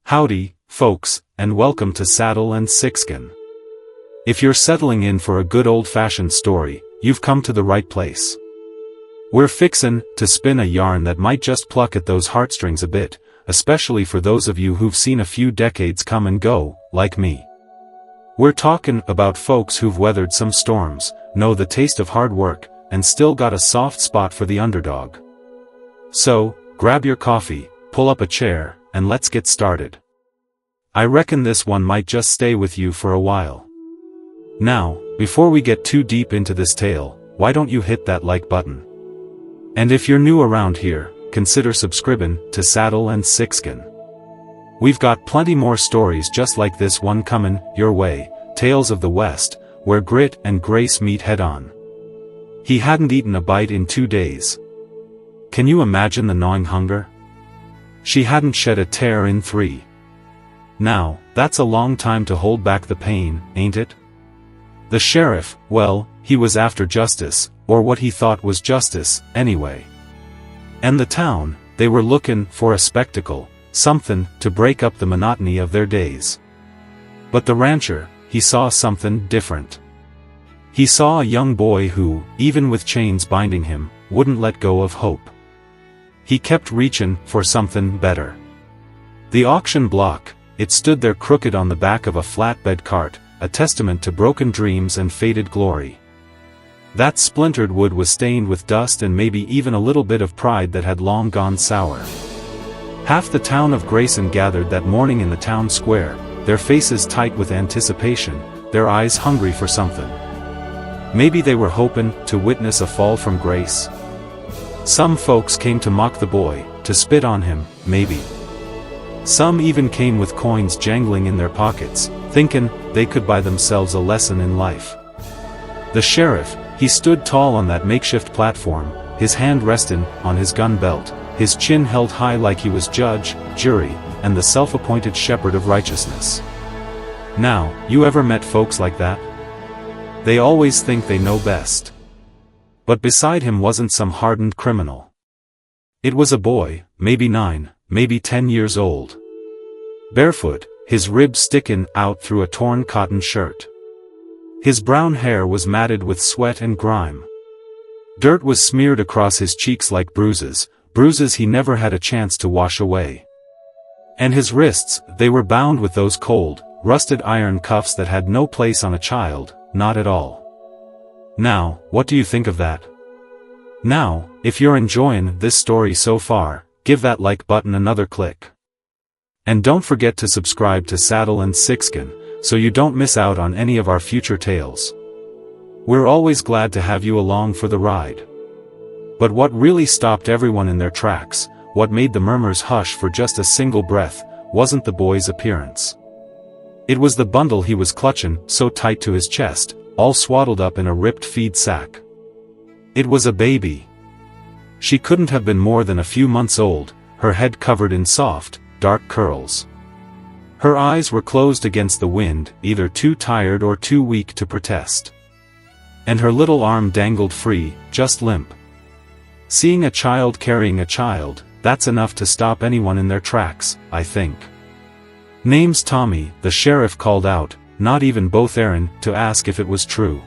Howdy, folks, and welcome to Saddle Sixgun. If you're settling in for a good old-fashioned story, you've come to the right place. We're fixin' to spin a yarn that might just pluck at those heartstrings a bit, especially for those of you who've seen a few decades come and go, like me. We're talking about folks who've weathered some storms, know the taste of hard work, and still got a soft spot for the underdog. So, grab your coffee, pull up a chair, and let's get started. I reckon this one might just stay with you for a while. Now, before we get too deep into this tale, why don't you hit that like button? And if you're new around here, consider subscribing to Saddle Sixgun. We've got plenty more stories just like this one coming your way, tales of the West, where grit and grace meet head-on. He hadn't eaten a bite in 2 days. Can you imagine the gnawing hunger? She hadn't shed a tear in 3. Now, that's a long time to hold back the pain, ain't it? The sheriff, well, he was after justice, or what he thought was justice, anyway. And the town, they were looking for a spectacle, something to break up the monotony of their days. But the rancher, he saw something different. He saw a young boy who, even with chains binding him, wouldn't let go of hope. He kept reaching for something better. The auction block, it stood there crooked on the back of a flatbed cart, a testament to broken dreams and faded glory. That splintered wood was stained with dust and maybe even a little bit of pride that had long gone sour. Half the town of Grayson gathered that morning in the town square, their faces tight with anticipation, their eyes hungry for something. Maybe they were hoping to witness a fall from grace. Some folks came to mock the boy, to spit on him, maybe. Some even came with coins jangling in their pockets, thinking they could buy themselves a lesson in life. The sheriff, he stood tall on that makeshift platform, his hand resting on his gun belt, his chin held high like he was judge, jury, and the self-appointed shepherd of righteousness. Now, you ever met folks like that? They always think they know best. But beside him wasn't some hardened criminal. It was a boy, maybe 9, maybe 10 years old. Barefoot, his ribs sticking out through a torn cotton shirt. His brown hair was matted with sweat and grime. Dirt was smeared across his cheeks like bruises, bruises he never had a chance to wash away. And his wrists, they were bound with those cold, rusted iron cuffs that had no place on a child, not at all. Now, what do you think of that? Now, if you're enjoying this story so far, give that like button another click. And don't forget to subscribe to Saddle Sixgun, so you don't miss out on any of our future tales. We're always glad to have you along for the ride. But what really stopped everyone in their tracks, what made the murmurs hush for just a single breath, wasn't the boy's appearance. It was the bundle he was clutching so tight to his chest, all swaddled up in a ripped feed sack. It was a baby. She couldn't have been more than a few months old, her head covered in soft, dark curls. Her eyes were closed against the wind, either too tired or too weak to protest. And her little arm dangled free, just limp. Seeing a child carrying a child, that's enough to stop anyone in their tracks, I think. "Name's Tommy," the sheriff called out, not even both Aaron, to ask if it was true.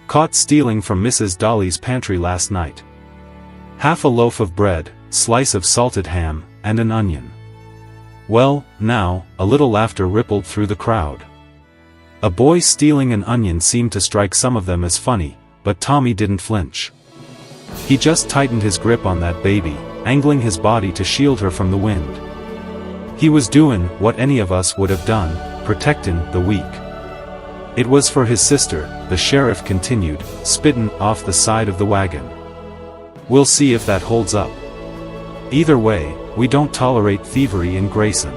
"Caught stealing from Mrs. Dolly's pantry last night. Half a loaf of bread, slice of salted ham, and an onion." Well, now, a little laughter rippled through the crowd. A boy stealing an onion seemed to strike some of them as funny, but Tommy didn't flinch. He just tightened his grip on that baby, angling his body to shield her from the wind. He was doing what any of us would have done, protecting the weak. It was for his sister, the sheriff continued, spitting off the side of the wagon. "We'll see if that holds up. Either way, we don't tolerate thievery in Grayson."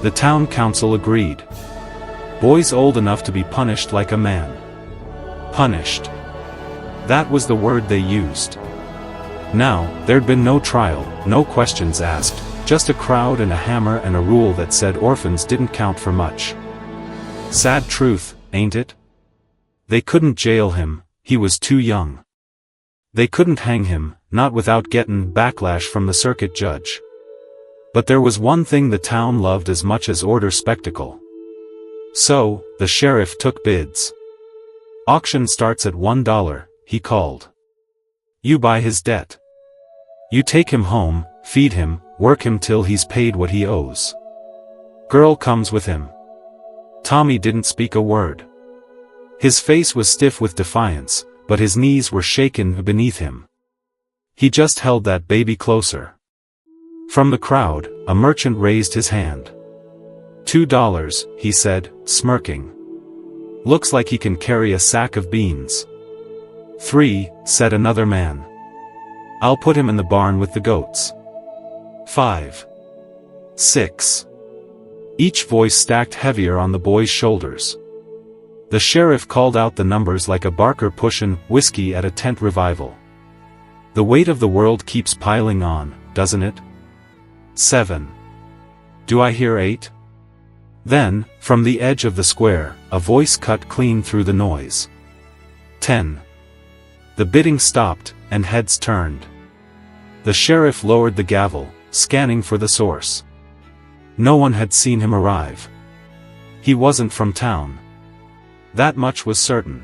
The town council agreed. Boys old enough to be punished like a man. Punished. That was the word they used. Now, there'd been no trial, no questions asked, just a crowd and a hammer and a rule that said orphans didn't count for much. Sad truth, ain't it? They couldn't jail him, he was too young. They couldn't hang him, not without gettin' backlash from the circuit judge. But there was one thing the town loved as much as order spectacle. So, the sheriff took bids. "Auction starts at $1, he called. "You buy his debt. You take him home, feed him, work him till he's paid what he owes. Girl comes with him." Tommy didn't speak a word. His face was stiff with defiance, but his knees were shaken beneath him. He just held that baby closer. From the crowd, a merchant raised his hand. $2, he said, smirking. "Looks like he can carry a sack of beans." "3, said another man. "I'll put him in the barn with the goats." 5. 6. Each voice stacked heavier on the boy's shoulders. The sheriff called out the numbers like a barker pushin' whiskey at a tent revival. The weight of the world keeps piling on, doesn't it? 7. Do I hear 8? Then, from the edge of the square, a voice cut clean through the noise. 10. The bidding stopped, and heads turned. The sheriff lowered the gavel, scanning for the source. No one had seen him arrive. He wasn't from town. That much was certain.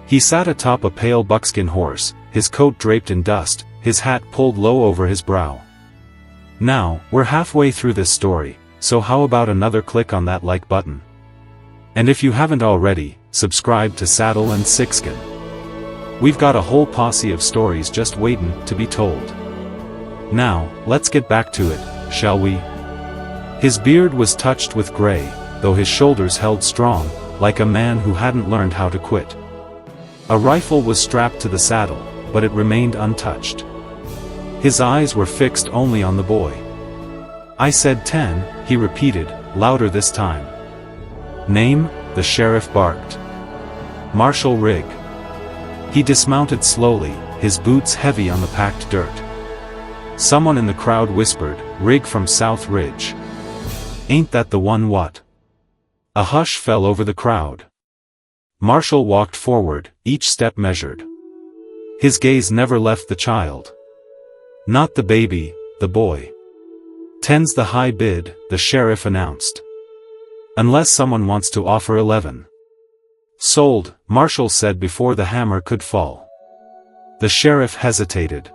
He sat atop a pale buckskin horse, his coat draped in dust, his hat pulled low over his brow. Now, we're halfway through this story, so how about another click on that like button? And if you haven't already, subscribe to Saddle and Sixgun. We've got a whole posse of stories just waiting to be told. Now, let's get back to it, shall we? His beard was touched with gray, though his shoulders held strong, like a man who hadn't learned how to quit. A rifle was strapped to the saddle, but it remained untouched. His eyes were fixed only on the boy. "I said 10, he repeated, louder this time. "Name?" the sheriff barked. "Marshall Rigg." He dismounted slowly, his boots heavy on the packed dirt. Someone in the crowd whispered, "Rigg from South Ridge." "Ain't that the one what?" A hush fell over the crowd. Marshall walked forward, each step measured. His gaze never left the child. "Not the baby, the boy." "10's the high bid," the sheriff announced. "Unless someone wants to offer 11. "Sold," Marshall said before the hammer could fall. The sheriff hesitated.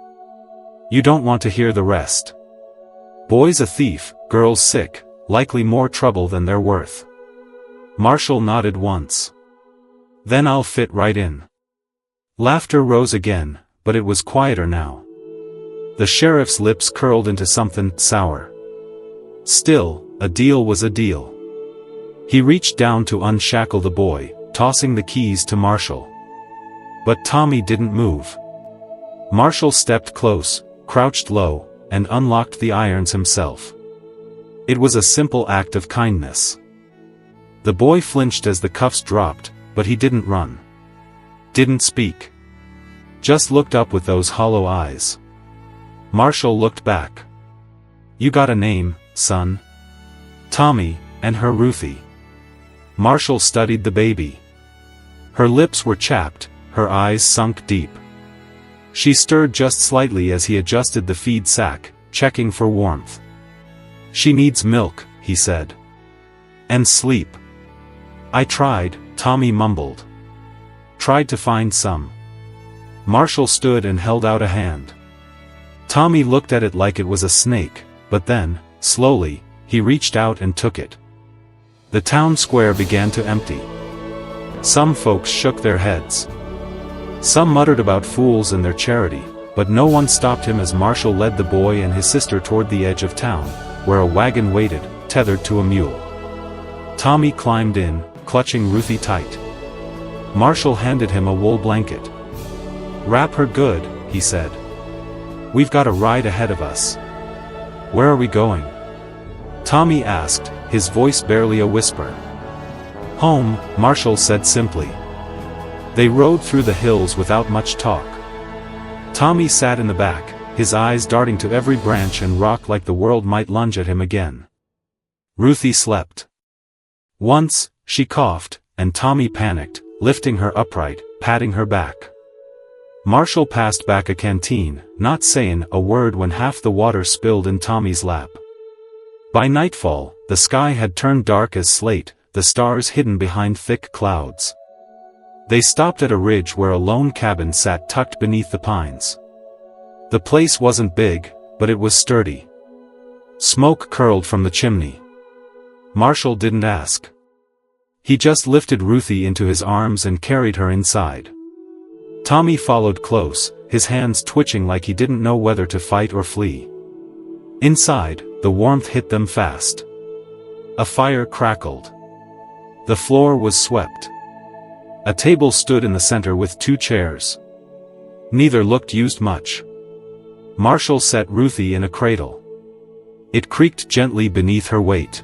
"You don't want to hear the rest. Boy's a thief, girl's sick, likely more trouble than they're worth." Marshall nodded once. "Then I'll fit right in." Laughter rose again, but it was quieter now. The sheriff's lips curled into something sour. Still, a deal was a deal. He reached down to unshackle the boy, tossing the keys to Marshall. But Tommy didn't move. Marshall stepped close, crouched low, and unlocked the irons himself. It was a simple act of kindness. The boy flinched as the cuffs dropped, but he didn't run. Didn't speak. Just looked up with those hollow eyes. Marshall looked back. "You got a name, son?" "Tommy, and her Ruthie." Marshall studied the baby. Her lips were chapped, her eyes sunk deep. She stirred just slightly as he adjusted the feed sack, checking for warmth. "She needs milk," he said. "And sleep." "I tried," Tommy mumbled. "Tried to find some." Marshall stood and held out a hand. Tommy looked at it like it was a snake, but then, slowly, he reached out and took it. The town square began to empty. Some folks shook their heads. Some muttered about fools and their charity, but no one stopped him as Marshall led the boy and his sister toward the edge of town, where a wagon waited, tethered to a mule. Tommy climbed in, clutching Ruthie tight. Marshall handed him a wool blanket. "Wrap her good," he said. "We've got a ride ahead of us." "Where are we going?" Tommy asked, his voice barely a whisper. "Home," Marshall said simply. They rode through the hills without much talk. Tommy sat in the back, his eyes darting to every branch and rock like the world might lunge at him again. Ruthie slept. Once, she coughed, and Tommy panicked, lifting her upright, patting her back. Marshall passed back a canteen, not saying a word when half the water spilled in Tommy's lap. By nightfall, the sky had turned dark as slate, the stars hidden behind thick clouds. They stopped at a ridge where a lone cabin sat tucked beneath the pines. The place wasn't big, but it was sturdy. Smoke curled from the chimney. Marshall didn't ask. He just lifted Ruthie into his arms and carried her inside. Tommy followed close, his hands twitching like he didn't know whether to fight or flee. Inside, the warmth hit them fast. A fire crackled. The floor was swept. A table stood in the center with 2 chairs. Neither looked used much. Marshall set Ruthie in a cradle. It creaked gently beneath her weight.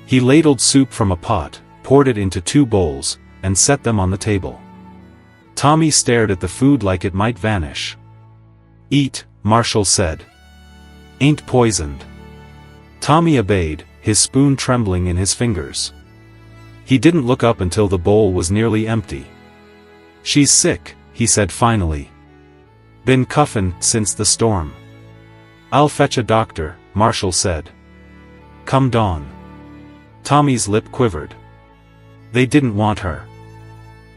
He ladled soup from a pot, poured it into 2 bowls, and set them on the table. Tommy stared at the food like it might vanish. "Eat," Marshall said. "Ain't poisoned." Tommy obeyed, his spoon trembling in his fingers. He didn't look up until the bowl was nearly empty. "She's sick," he said finally. "Been coughin' since the storm." "I'll fetch a doctor," Marshall said. "Come dawn." Tommy's lip quivered. They didn't want her.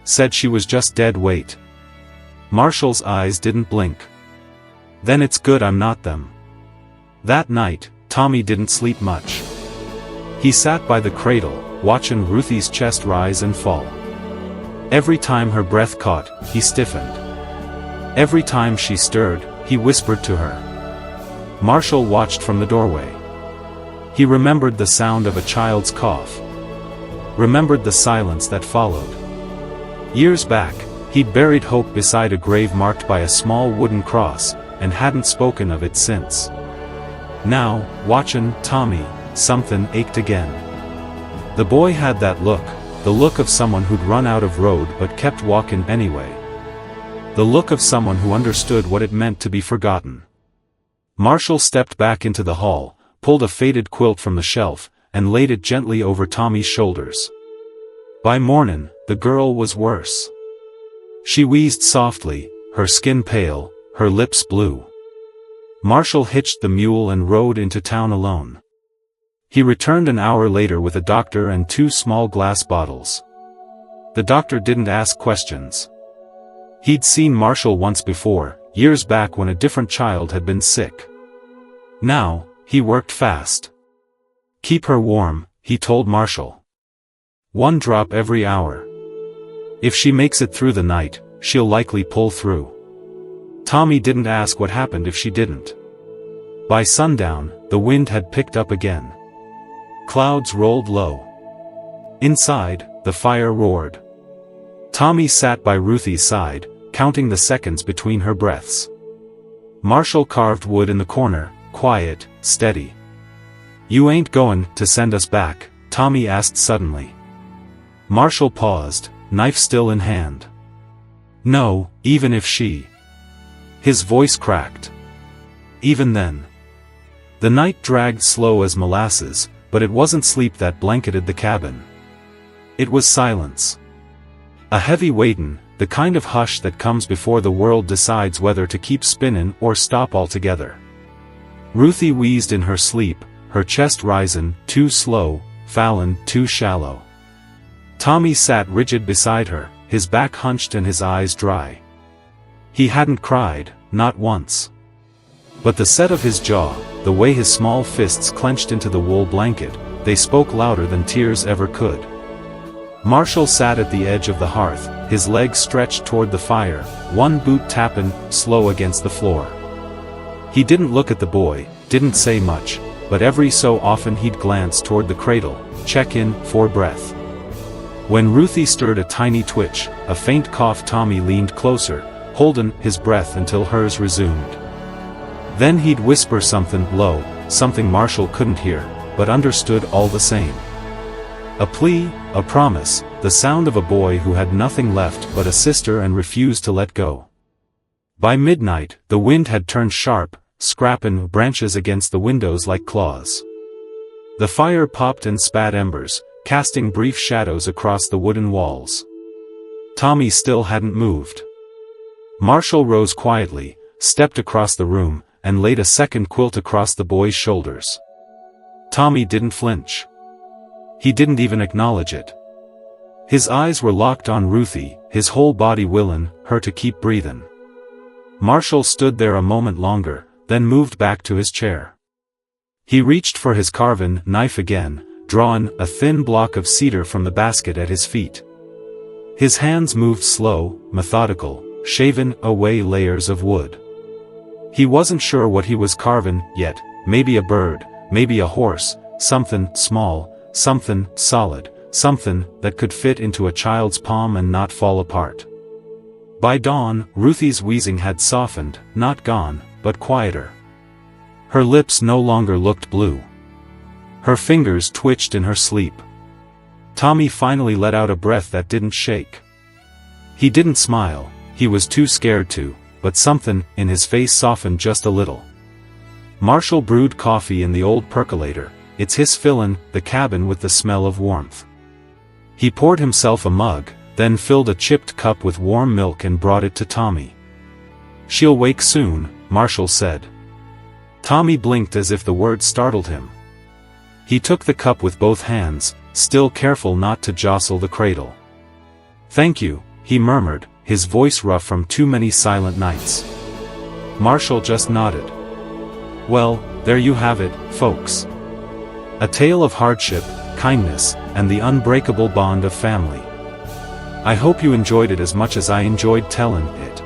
Said she was just dead weight. Marshall's eyes didn't blink. "Then it's good I'm not them." That night, Tommy didn't sleep much. He sat by the cradle, watching Ruthie's chest rise and fall. Every time her breath caught, he stiffened. Every time she stirred, he whispered to her. Marshall watched from the doorway. He remembered the sound of a child's cough. Remembered the silence that followed. Years back, he'd buried hope beside a grave marked by a small wooden cross, and hadn't spoken of it since. Now, watching Tommy, something ached again. The boy had that look, the look of someone who'd run out of road but kept walking anyway. The look of someone who understood what it meant to be forgotten. Marshall stepped back into the hall, pulled a faded quilt from the shelf, and laid it gently over Tommy's shoulders. By morning, the girl was worse. She wheezed softly, her skin pale, her lips blue. Marshall hitched the mule and rode into town alone. He returned an hour later with a doctor and 2 small glass bottles. The doctor didn't ask questions. He'd seen Marshall once before, years back when a different child had been sick. Now, he worked fast. "Keep her warm," he told Marshall. "1 drop every hour. If she makes it through the night, she'll likely pull through." Tommy didn't ask what happened if she didn't. By sundown, the wind had picked up again. Clouds rolled low. Inside, the fire roared. Tommy sat by Ruthie's side, counting the seconds between her breaths. Marshall carved wood in the corner, quiet, steady. "You ain't goin' to send us back?" Tommy asked suddenly. Marshall paused, knife still in hand. "No, even if she..." His voice cracked. "Even then." The night dragged slow as molasses, but it wasn't sleep that blanketed the cabin. It was silence. A heavy waitin', the kind of hush that comes before the world decides whether to keep spinning or stop altogether. Ruthie wheezed in her sleep, her chest risin', too slow, fallin', too shallow. Tommy sat rigid beside her, his back hunched and his eyes dry. He hadn't cried, not once. But the set of his jaw, the way his small fists clenched into the wool blanket, they spoke louder than tears ever could. Marshall sat at the edge of the hearth, his legs stretched toward the fire, one boot tapping, slow against the floor. He didn't look at the boy, didn't say much, but every so often he'd glance toward the cradle, check in, for breath. When Ruthie stirred a tiny twitch, a faint cough, Tommy leaned closer, holding his breath until hers resumed. Then he'd whisper something low, something Marshall couldn't hear, but understood all the same. A plea, a promise, the sound of a boy who had nothing left but a sister and refused to let go. By midnight, the wind had turned sharp, scrapping branches against the windows like claws. The fire popped and spat embers, casting brief shadows across the wooden walls. Tommy still hadn't moved. Marshall rose quietly, stepped across the room, and laid a second quilt across the boy's shoulders. Tommy didn't flinch. He didn't even acknowledge it. His eyes were locked on Ruthie, his whole body willin' her to keep breathin'. Marshall stood there a moment longer, then moved back to his chair. He reached for his carving knife again, drawing a thin block of cedar from the basket at his feet. His hands moved slow, methodical, shaving away layers of wood. He wasn't sure what he was carving yet, maybe a bird, maybe a horse, something small, something solid, something that could fit into a child's palm and not fall apart. By dawn, Ruthie's wheezing had softened, not gone, but quieter. Her lips no longer looked blue. Her fingers twitched in her sleep. Tommy finally let out a breath that didn't shake. He didn't smile, he was too scared to, but something in his face softened just a little. Marshall brewed coffee in the old percolator, its hiss filling the cabin with the smell of warmth. He poured himself a mug, then filled a chipped cup with warm milk and brought it to Tommy. "She'll wake soon," Marshall said. Tommy blinked as if the word startled him. He took the cup with both hands, still careful not to jostle the cradle. "Thank you," he murmured, his voice rough from too many silent nights. Marshall just nodded. Well, there you have it, folks. A tale of hardship, kindness, and the unbreakable bond of family. I hope you enjoyed it as much as I enjoyed telling it.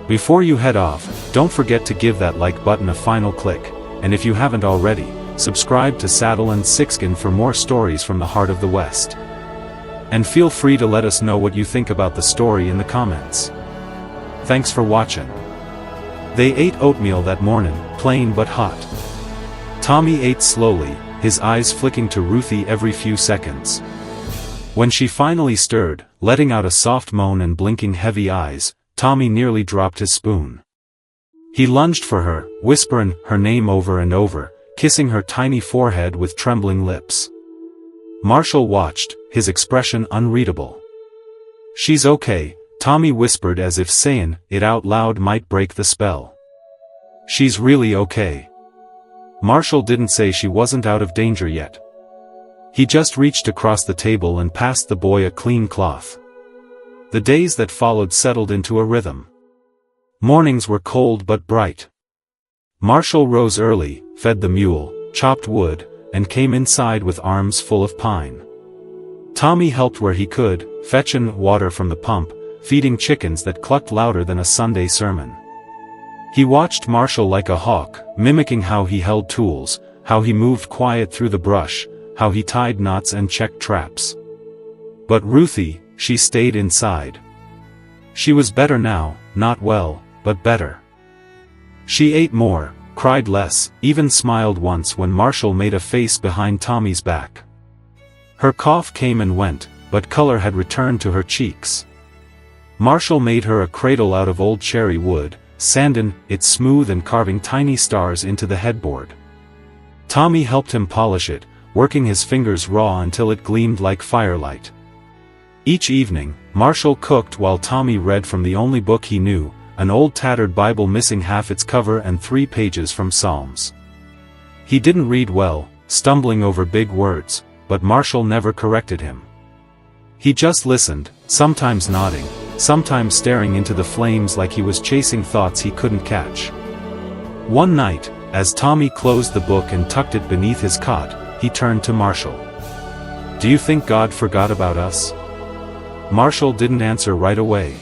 Before you head off, don't forget to give that like button a final click, and if you haven't already, subscribe to Saddle Sixgun for more stories from the heart of the West. And feel free to let us know what you think about the story in the comments. Thanks for watching. They ate oatmeal that morning, plain but hot. Tommy ate slowly, his eyes flicking to Ruthie every few seconds. When she finally stirred, letting out a soft moan and blinking heavy eyes, Tommy nearly dropped his spoon. He lunged for her, whispering her name over and over, kissing her tiny forehead with trembling lips. Marshall watched, his expression unreadable. "She's okay," Tommy whispered as if saying it out loud might break the spell. "She's really okay." Marshall didn't say she wasn't out of danger yet. He just reached across the table and passed the boy a clean cloth. The days that followed settled into a rhythm. Mornings were cold but bright. Marshall rose early, fed the mule, chopped wood, and came inside with arms full of pine. Tommy helped where he could, fetching water from the pump, feeding chickens that clucked louder than a Sunday sermon. He watched Marshall like a hawk, mimicking how he held tools, how he moved quiet through the brush, how he tied knots and checked traps. But Ruthie, she stayed inside. She was better now, not well, but better. She ate more, cried less, even smiled once when Marshall made a face behind Tommy's back. Her cough came and went, but color had returned to her cheeks. Marshall made her a cradle out of old cherry wood, sanding it smooth and carving tiny stars into the headboard. Tommy helped him polish it, working his fingers raw until it gleamed like firelight. Each evening, Marshall cooked while Tommy read from the only book he knew, an old tattered Bible missing half its cover and 3 pages from Psalms. He didn't read well, stumbling over big words, but Marshall never corrected him. He just listened, sometimes nodding, sometimes staring into the flames like he was chasing thoughts he couldn't catch. One night, as Tommy closed the book and tucked it beneath his cot, he turned to Marshall. "Do you think God forgot about us?" Marshall didn't answer right away.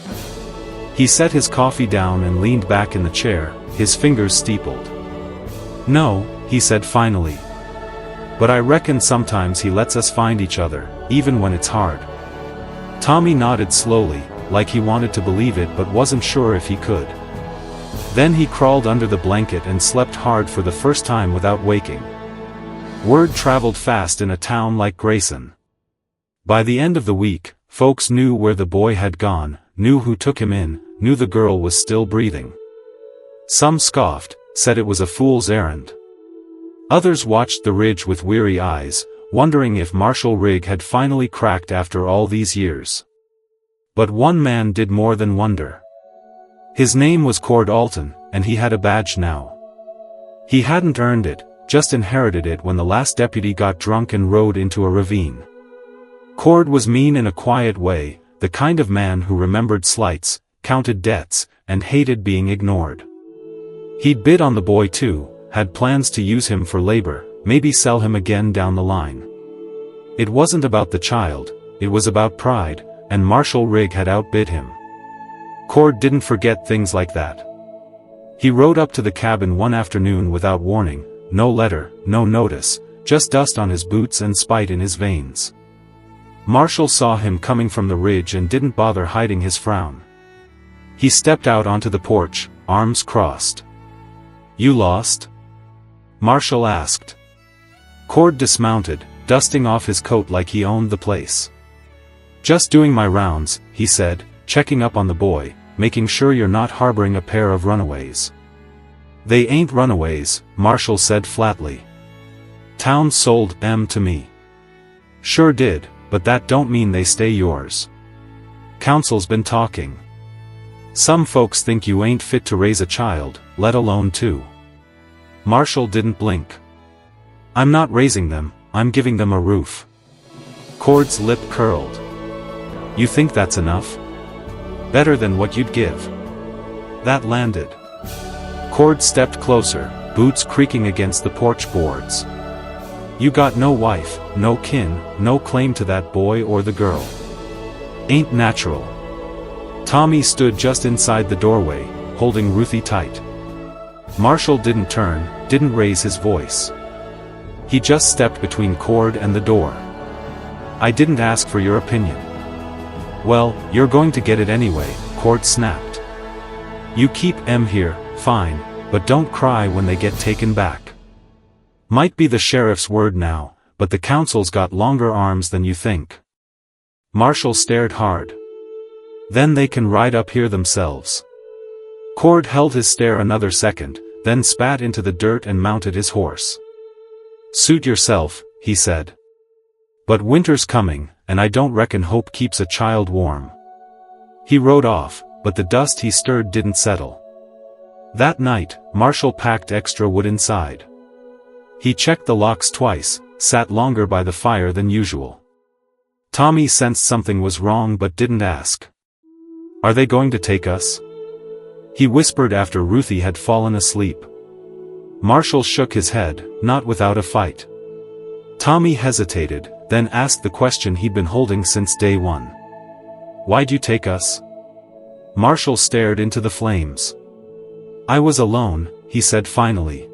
He set his coffee down and leaned back in the chair, his fingers steepled. "No," he said finally. "But I reckon sometimes he lets us find each other, even when it's hard." Tommy nodded slowly, like he wanted to believe it but wasn't sure if he could. Then he crawled under the blanket and slept hard for the first time without waking. Word traveled fast in a town like Grayson. By the end of the week, folks knew where the boy had gone, knew who took him in, knew the girl was still breathing. Some scoffed, said it was a fool's errand. Others watched the ridge with weary eyes, wondering if Marshall Rigg had finally cracked after all these years. But one man did more than wonder. His name was Cord Alton, and he had a badge now. He hadn't earned it, just inherited it when the last deputy got drunk and rode into a ravine. Cord was mean in a quiet way, the kind of man who remembered slights, counted debts, and hated being ignored. He'd bid on the boy too, had plans to use him for labor, maybe sell him again down the line. It wasn't about the child, it was about pride, and Marshal Rigg had outbid him. Cord didn't forget things like that. He rode up to the cabin one afternoon without warning, no letter, no notice, just dust on his boots and spite in his veins. Marshal saw him coming from the ridge and didn't bother hiding his frown. He stepped out onto the porch, arms crossed. "You lost?" Marshal asked. Cord dismounted, dusting off his coat like he owned the place. "Just doing my rounds," he said, checking up on the boy, making sure you're not harboring a pair of runaways. "They ain't runaways," Marshal said flatly. "Town sold 'em to me." "Sure did, but that don't mean they stay yours. Council's been talking. Some folks think you ain't fit to raise a child, let alone two." Marshal didn't blink. "I'm not raising them, I'm giving them a roof." Cord's lip curled. "You think that's enough? Better than what you'd give." That landed. Cord stepped closer, boots creaking against the porch boards. "You got no wife, no kin, no claim to that boy or the girl. Ain't natural." Tommy stood just inside the doorway, holding Ruthie tight. Marshal didn't turn, didn't raise his voice. He just stepped between Cord and the door. "I didn't ask for your opinion." "Well, you're going to get it anyway," Cord snapped. "You keep 'em here, fine, but don't cry when they get taken back. Might be the sheriff's word now, but the council's got longer arms than you think." Marshal stared hard. "Then they can ride up here themselves." Cord held his stare another second, then spat into the dirt and mounted his horse. "Suit yourself," he said. "But winter's coming, and I don't reckon hope keeps a child warm." He rode off, but the dust he stirred didn't settle. That night, Marshal packed extra wood inside. He checked the locks twice, sat longer by the fire than usual. Tommy sensed something was wrong but didn't ask. "Are they going to take us?" he whispered after Ruthie had fallen asleep. Marshal shook his head, not without a fight. Tommy hesitated, then asked the question he'd been holding since day one. "Why'd you take us?" Marshal stared into the flames. "I was alone," he said finally.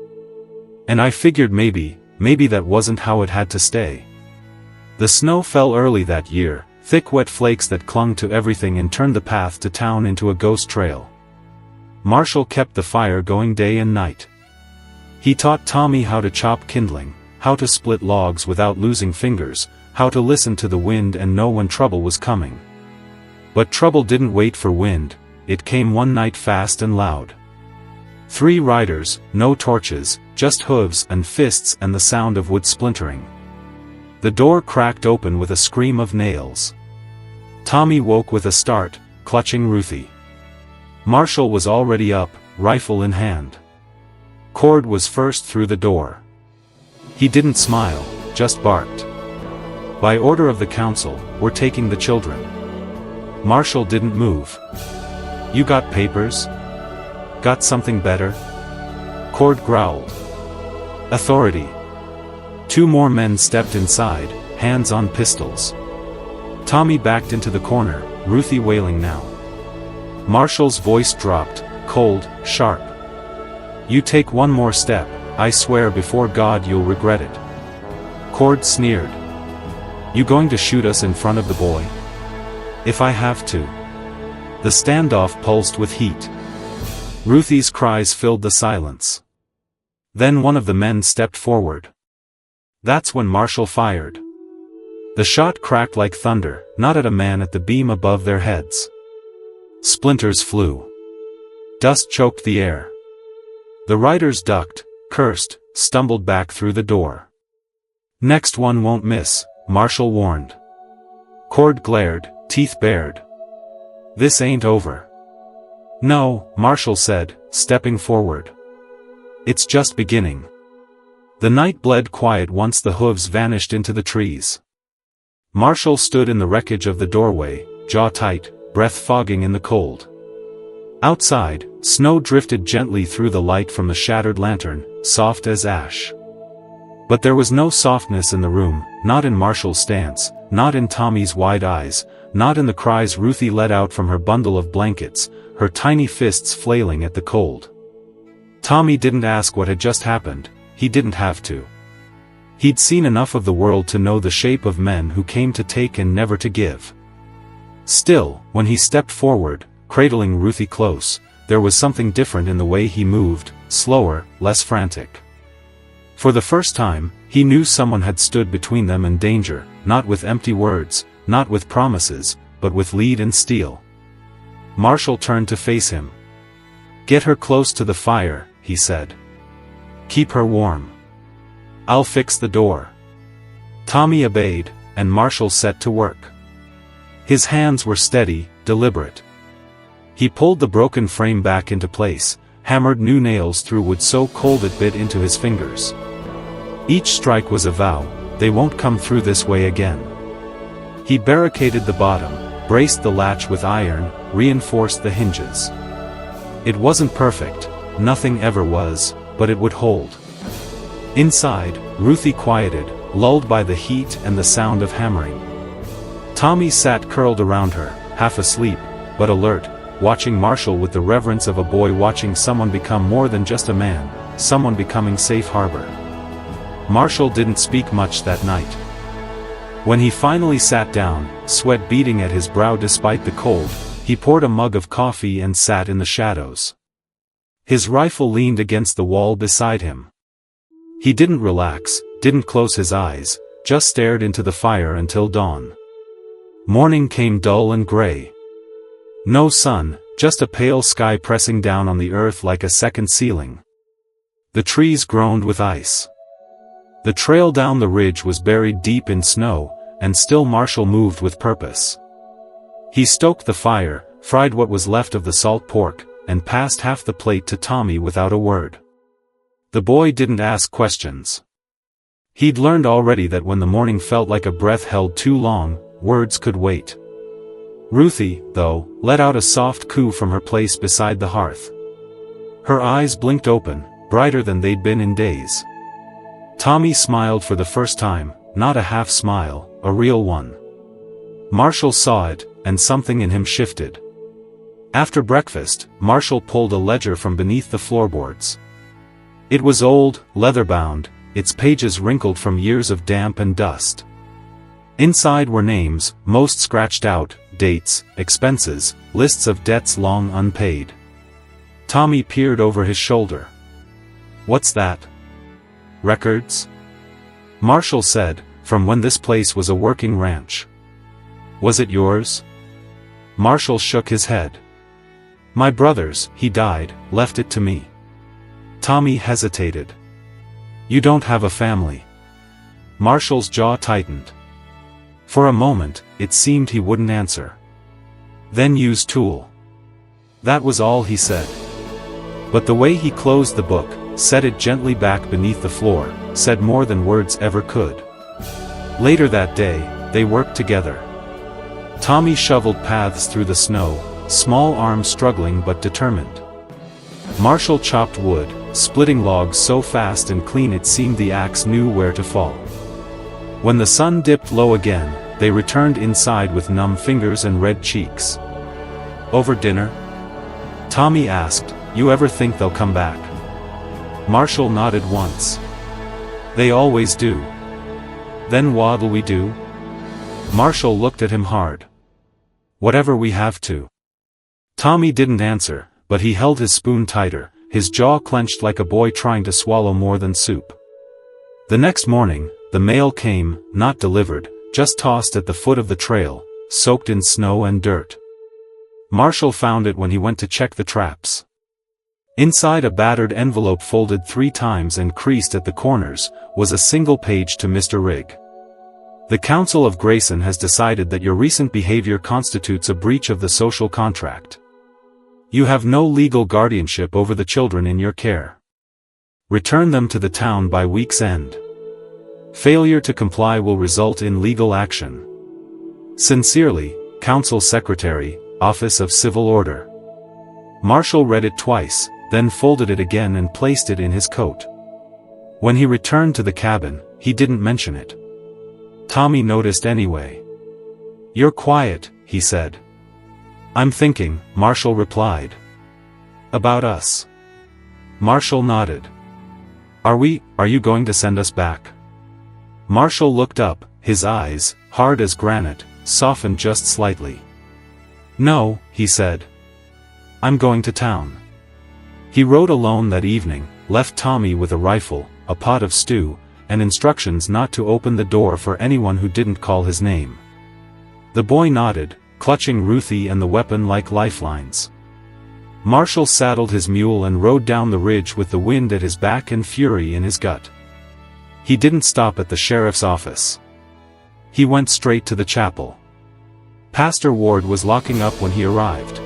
"And I figured maybe that wasn't how it had to stay." The snow fell early that year, thick wet flakes that clung to everything and turned the path to town into a ghost trail. Marshal kept the fire going day and night. He taught Tommy how to chop kindling, how to split logs without losing fingers, how to listen to the wind and know when trouble was coming. But trouble didn't wait for wind, it came one night fast and loud. 3 riders, no torches, just hooves and fists and the sound of wood splintering. The door cracked open with a scream of nails. Tommy woke with a start, clutching Ruthie. Marshal was already up, rifle in hand. Cord was first through the door. He didn't smile, just barked. "By order of the council, we're taking the children." Marshal didn't move. "You got papers? Got something better?" Cord growled. "Authority." 2 more men stepped inside, hands on pistols. Tommy backed into the corner, Ruthie wailing now. Marshal's voice dropped, cold, sharp. "You take one more step, I swear before God you'll regret it." Cord sneered. "You going to shoot us in front of the boy?" "If I have to." The standoff pulsed with heat. Ruthie's cries filled the silence. Then one of the men stepped forward. That's when Marshal fired. The shot cracked like thunder, not at a man at the beam above their heads. Splinters flew. Dust choked the air. The riders ducked, cursed, stumbled back through the door. "Next one won't miss," Marshal warned. Cord glared, teeth bared. "This ain't over." "No," Marshal said, stepping forward. "It's just beginning." The night bled quiet once the hooves vanished into the trees. Marshall stood in the wreckage of the doorway, jaw tight, breath fogging in the cold. Outside, snow drifted gently through the light from the shattered lantern, soft as ash. But there was no softness in the room, not in Marshall's stance, not in Tommy's wide eyes, not in the cries Ruthie let out from her bundle of blankets, her tiny fists flailing at the cold. Tommy didn't ask what had just happened, he didn't have to. He'd seen enough of the world to know the shape of men who came to take and never to give. Still, when he stepped forward, cradling Ruthie close, there was something different in the way he moved, slower, less frantic. For the first time, he knew someone had stood between them and danger, not with empty words, not with promises, but with lead and steel. Marshall turned to face him. "Get her close to the fire," he said. "Keep her warm. I'll fix the door." Tommy obeyed, and Marshall set to work. His hands were steady, deliberate. He pulled the broken frame back into place, hammered new nails through wood so cold it bit into his fingers. Each strike was a vow, they won't come through this way again. He barricaded the bottom, braced the latch with iron, reinforced the hinges. It wasn't perfect, nothing ever was, but it would hold. Inside, Ruthie quieted, lulled by the heat and the sound of hammering. Tommy sat curled around her, half asleep, but alert, watching Marshall with the reverence of a boy watching someone become more than just a man, someone becoming safe harbor. Marshall didn't speak much that night. When he finally sat down, sweat beading at his brow despite the cold, he poured a mug of coffee and sat in the shadows. His rifle leaned against the wall beside him. He didn't relax, didn't close his eyes, just stared into the fire until dawn. Morning came dull and gray. No sun, just a pale sky pressing down on the earth like a second ceiling. The trees groaned with ice. The trail down the ridge was buried deep in snow, and still Marshall moved with purpose. He stoked the fire, fried what was left of the salt pork, and passed half the plate to Tommy without a word. The boy didn't ask questions. He'd learned already that when the morning felt like a breath held too long, words could wait. Ruthie, though, let out a soft coo from her place beside the hearth. Her eyes blinked open, brighter than they'd been in days. Tommy smiled for the first time, not a half smile, a real one. Marshall saw it, and something in him shifted. After breakfast, Marshall pulled a ledger from beneath the floorboards. It was old, leather-bound, its pages wrinkled from years of damp and dust. Inside were names, most scratched out, dates, expenses, lists of debts long unpaid. Tommy peered over his shoulder. "What's that?" "Records?" Marshall said, "from when this place was a working ranch." "Was it yours?" Marshall shook his head. "My brother's, he died, left it to me." Tommy hesitated. "You don't have a family." Marshall's jaw tightened. For a moment, it seemed he wouldn't answer. "Then use tool." That was all he said. But the way he closed the book, set it gently back beneath the floor, said more than words ever could. Later that day, they worked together. Tommy shoveled paths through the snow, small arms struggling but determined. Marshall chopped wood, splitting logs so fast and clean it seemed the axe knew where to fall. When the sun dipped low again, they returned inside with numb fingers and red cheeks. "Over dinner?" Tommy asked, "You ever think they'll come back?" Marshall nodded once. "They always do." "Then what'll we do?" Marshall looked at him hard. "Whatever we have to." Tommy didn't answer, but he held his spoon tighter, his jaw clenched like a boy trying to swallow more than soup. The next morning, the mail came, not delivered, just tossed at the foot of the trail, soaked in snow and dirt. Marshall found it when he went to check the traps. Inside a battered envelope folded 3 times and creased at the corners, was a single page to Mr. Rigg. "The Council of Grayson has decided that your recent behavior constitutes a breach of the social contract. You have no legal guardianship over the children in your care. Return them to the town by week's end. Failure to comply will result in legal action. Sincerely, Council Secretary, Office of Civil Order. Marshall read it twice, then folded it again and placed it in his coat. When he returned to the cabin, he didn't mention it. Tommy noticed anyway. "You're quiet," he said. "I'm thinking," Marshall replied. "About us." Marshall nodded. Are you going to send us back?" Marshall looked up, his eyes, hard as granite, softened just slightly. "No," he said. "I'm going to town." He rode alone that evening, left Tommy with a rifle, a pot of stew, and instructions not to open the door for anyone who didn't call his name. The boy nodded, clutching Ruthie and the weapon like lifelines. Marshall saddled his mule and rode down the ridge with the wind at his back and fury in his gut. He didn't stop at the sheriff's office. He went straight to the chapel. Pastor Ward was locking up when he arrived.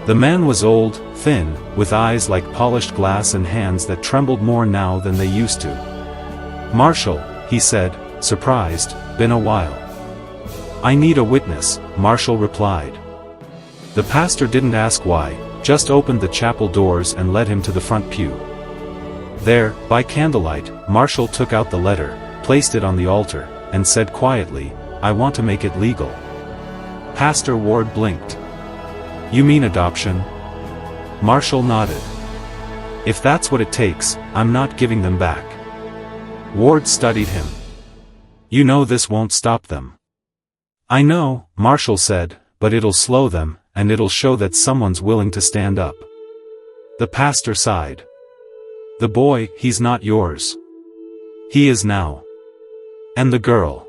The man was old, thin, with eyes like polished glass and hands that trembled more now than they used to. "Marshall," he said, surprised, "been a while." "I need a witness," Marshall replied. The pastor didn't ask why, just opened the chapel doors and led him to the front pew. There, by candlelight, Marshall took out the letter, placed it on the altar, and said quietly, "I want to make it legal." Pastor Ward blinked. "You mean adoption?" Marshall nodded. "If that's what it takes, I'm not giving them back." Ward studied him. "You know this won't stop them." "I know," Marshall said, "but it'll slow them, and it'll show that someone's willing to stand up." The pastor sighed. "The boy, he's not yours." "He is now." "And the girl?"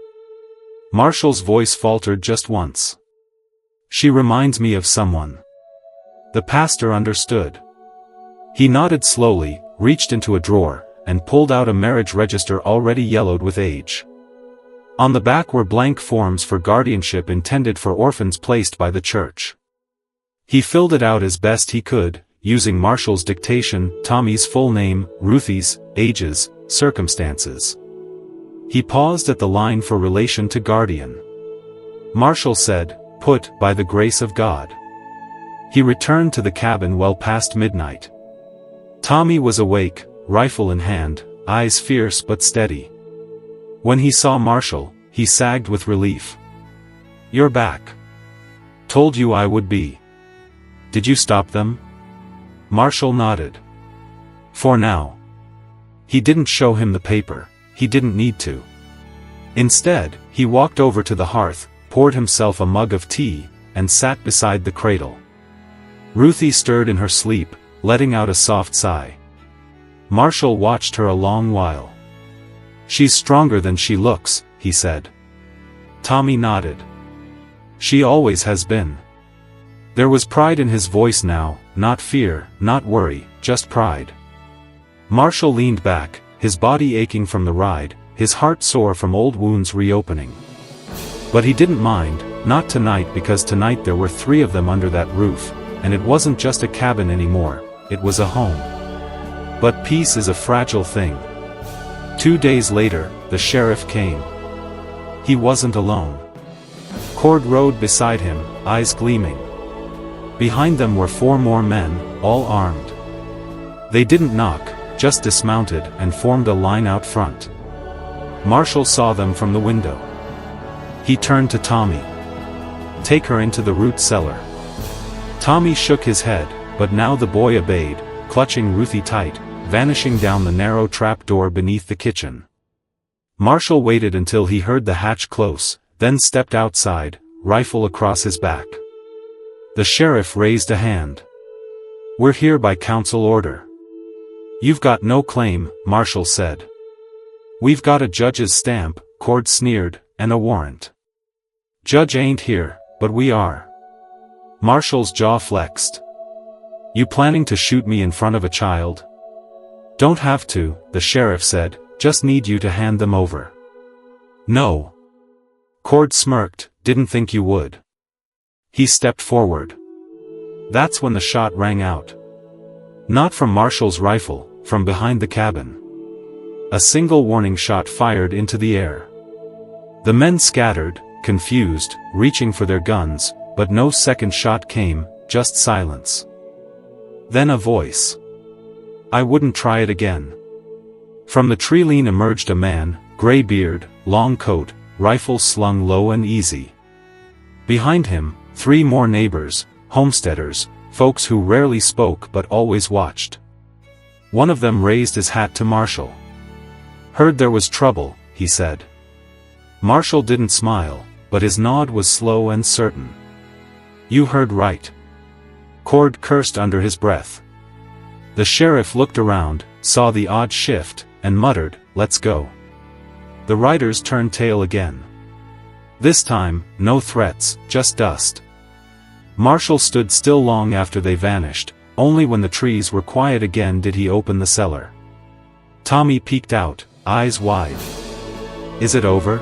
Marshall's voice faltered just once. "She reminds me of someone." The pastor understood. He nodded slowly, reached into a drawer, and pulled out a marriage register already yellowed with age. On the back were blank forms for guardianship intended for orphans placed by the church. He filled it out as best he could, using Marshall's dictation, Tommy's full name, Ruthie's, ages, circumstances. He paused at the line for relation to guardian. Marshall said, "Put, by the grace of God." He returned to the cabin well past midnight. Tommy was awake, rifle in hand, eyes fierce but steady. When he saw Marshall, he sagged with relief. "You're back. Told you I would be. Did you stop them?" Marshall nodded. "For now." He didn't show him the paper. He didn't need to. Instead, he walked over to the hearth, poured himself a mug of tea, and sat beside the cradle. Ruthie stirred in her sleep, letting out a soft sigh. Marshall watched her a long while. "She's stronger than she looks," he said. Tommy nodded. "She always has been." There was pride in his voice now, not fear, not worry, just pride. Marshall leaned back, his body aching from the ride, his heart sore from old wounds reopening. But he didn't mind, not tonight, because tonight there were 3 of them under that roof, and it wasn't just a cabin anymore, it was a home. But peace is a fragile thing. 2 days later, the sheriff came. He wasn't alone. Cord rode beside him, eyes gleaming. Behind them were 4 more men, all armed. They didn't knock, just dismounted and formed a line out front. Marshall saw them from the window. He turned to Tommy. "Take her into the root cellar." Tommy shook his head, but now the boy obeyed, clutching Ruthie tight, vanishing down the narrow trap door beneath the kitchen. Marshall waited until he heard the hatch close, then stepped outside, rifle across his back. The sheriff raised a hand. "We're here by council order." "You've got no claim," Marshall said. "We've got a judge's stamp," Cord sneered, "and a warrant." "Judge ain't here, but we are." Marshall's jaw flexed. "You planning to shoot me in front of a child?" "Don't have to," the sheriff said, "just need you to hand them over." "No." Cord smirked, "Didn't think you would." He stepped forward. That's when the shot rang out. Not from Marshall's rifle, from behind the cabin. A single warning shot fired into the air. The men scattered, confused, reaching for their guns, but no second shot came, just silence. Then a voice. "I wouldn't try it again." From the tree lean emerged a man, gray beard, long coat, rifle slung low and easy. Behind him, 3 more neighbors, homesteaders, folks who rarely spoke but always watched. One of them raised his hat to Marshall. "Heard there was trouble," he said. Marshall didn't smile, but his nod was slow and certain. "You heard right." Cord cursed under his breath. The sheriff looked around, saw the odd shift, and muttered, "Let's go." The riders turned tail again. This time, no threats, just dust. Marshall stood still long after they vanished. Only when the trees were quiet again did he open the cellar. Tommy peeked out, eyes wide. "Is it over?"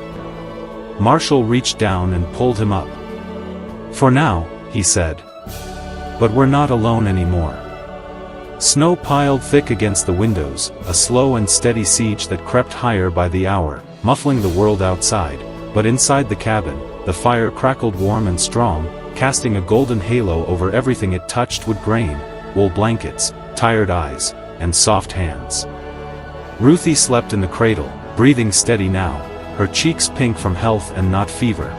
Marshall reached down and pulled him up. "For now," he said. "But we're not alone anymore." Snow piled thick against the windows, a slow and steady siege that crept higher by the hour, muffling the world outside, but inside the cabin, the fire crackled warm and strong, casting a golden halo over everything it touched: wood grain, wool blankets, tired eyes, and soft hands. Ruthie slept in the cradle, breathing steady now, her cheeks pink from health and not fever.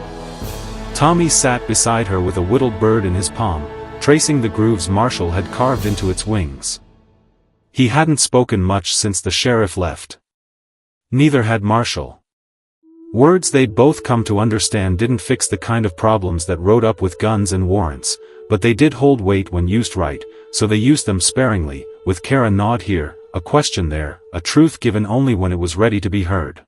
Tommy sat beside her with a whittled bird in his palm, tracing the grooves Marshall had carved into its wings. He hadn't spoken much since the sheriff left. Neither had Marshall. Words they'd both come to understand didn't fix the kind of problems that rode up with guns and warrants, but they did hold weight when used right, so they used them sparingly, with care. A nod here, a question there, a truth given only when it was ready to be heard.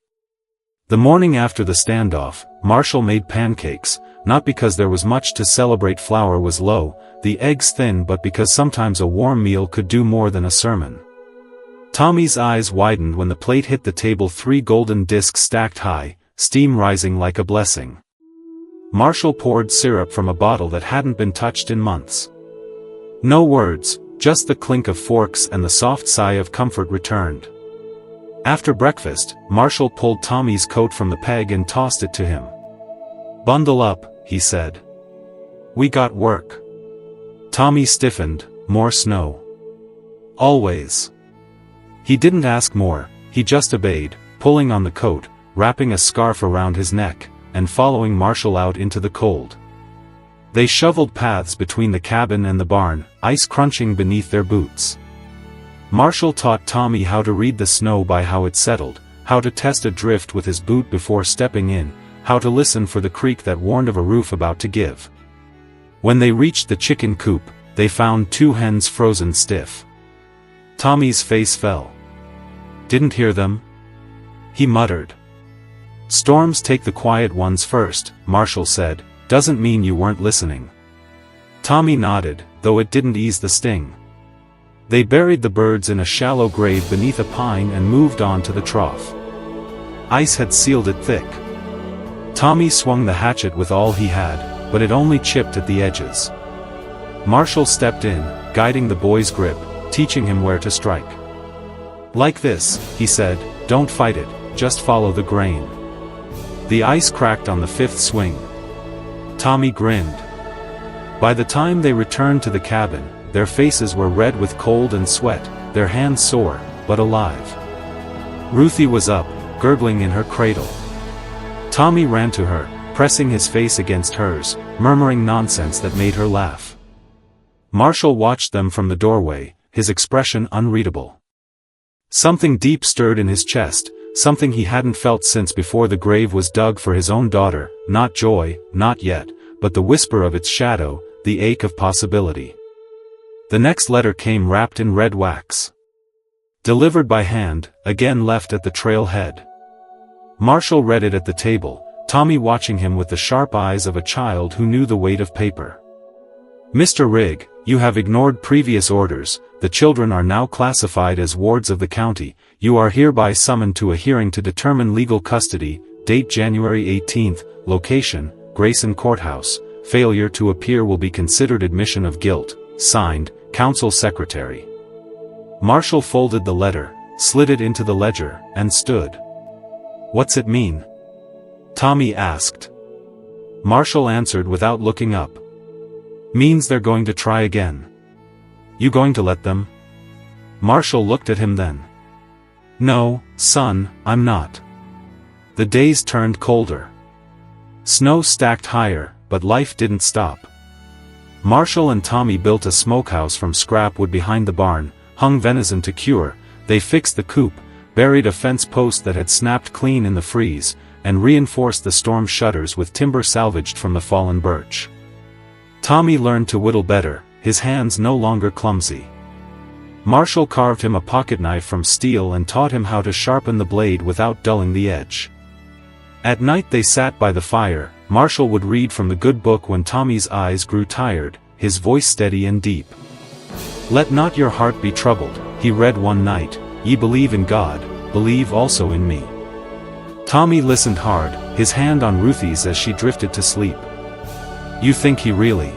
The morning after the standoff, Marshall made pancakes, not because there was much to celebrate. Flour was low, the eggs thin, but because sometimes a warm meal could do more than a sermon. Tommy's eyes widened when the plate hit the table, 3 golden discs stacked high, steam rising like a blessing. Marshall poured syrup from a bottle that hadn't been touched in months. No words, just the clink of forks and the soft sigh of comfort returned. After breakfast, Marshall pulled Tommy's coat from the peg and tossed it to him. "Bundle up," he said. "We got work." Tommy stiffened. "More snow?" "Always." He didn't ask more, he just obeyed, pulling on the coat, wrapping a scarf around his neck, and following Marshall out into the cold. They shoveled paths between the cabin and the barn, ice crunching beneath their boots. Marshall taught Tommy how to read the snow by how it settled, how to test a drift with his boot before stepping in, how to listen for the creak that warned of a roof about to give. When they reached the chicken coop, they found 2 hens frozen stiff. Tommy's face fell. "Didn't hear them?" he muttered. "Storms take the quiet ones first," Marshall said. "Doesn't mean you weren't listening." Tommy nodded, though it didn't ease the sting. They buried the birds in a shallow grave beneath a pine and moved on to the trough. Ice had sealed it thick. Tommy swung the hatchet with all he had, but it only chipped at the edges. Marshall stepped in, guiding the boy's grip, teaching him where to strike. "Like this," he said, "don't fight it, just follow the grain." The ice cracked on the 5th swing. Tommy grinned. By the time they returned to the cabin, their faces were red with cold and sweat, their hands sore, but alive. Ruthie was up, gurgling in her cradle. Tommy ran to her, pressing his face against hers, murmuring nonsense that made her laugh. Marshall watched them from the doorway, his expression unreadable. Something deep stirred in his chest, something he hadn't felt since before the grave was dug for his own daughter, not joy, not yet, but the whisper of its shadow, the ache of possibility. The next letter came wrapped in red wax. Delivered by hand, again left at the trailhead. Marshall read it at the table, Tommy watching him with the sharp eyes of a child who knew the weight of paper. "Mr. Rigg, you have ignored previous orders. The children are now classified as wards of the county. You are hereby summoned to a hearing to determine legal custody, date January 18th, location, Grayson Courthouse. Failure to appear will be considered admission of guilt. Signed, Council Secretary." Marshall folded the letter, slid it into the ledger, and stood. "What's it mean?" Tommy asked. Marshall answered without looking up. "Means they're going to try again." "You going to let them?" Marshall looked at him then. "No, son, I'm not." The days turned colder. Snow stacked higher, but life didn't stop. Marshall and Tommy built a smokehouse from scrap wood behind the barn, hung venison to cure, they fixed the coop, buried a fence post that had snapped clean in the freeze, and reinforced the storm shutters with timber salvaged from the fallen birch. Tommy learned to whittle better, his hands no longer clumsy. Marshall carved him a pocketknife from steel and taught him how to sharpen the blade without dulling the edge. At night they sat by the fire. Marshall would read from the good book when Tommy's eyes grew tired, his voice steady and deep. "Let not your heart be troubled," he read one night, "ye believe in God, believe also in me." Tommy listened hard, his hand on Ruthie's as she drifted to sleep. "You think he really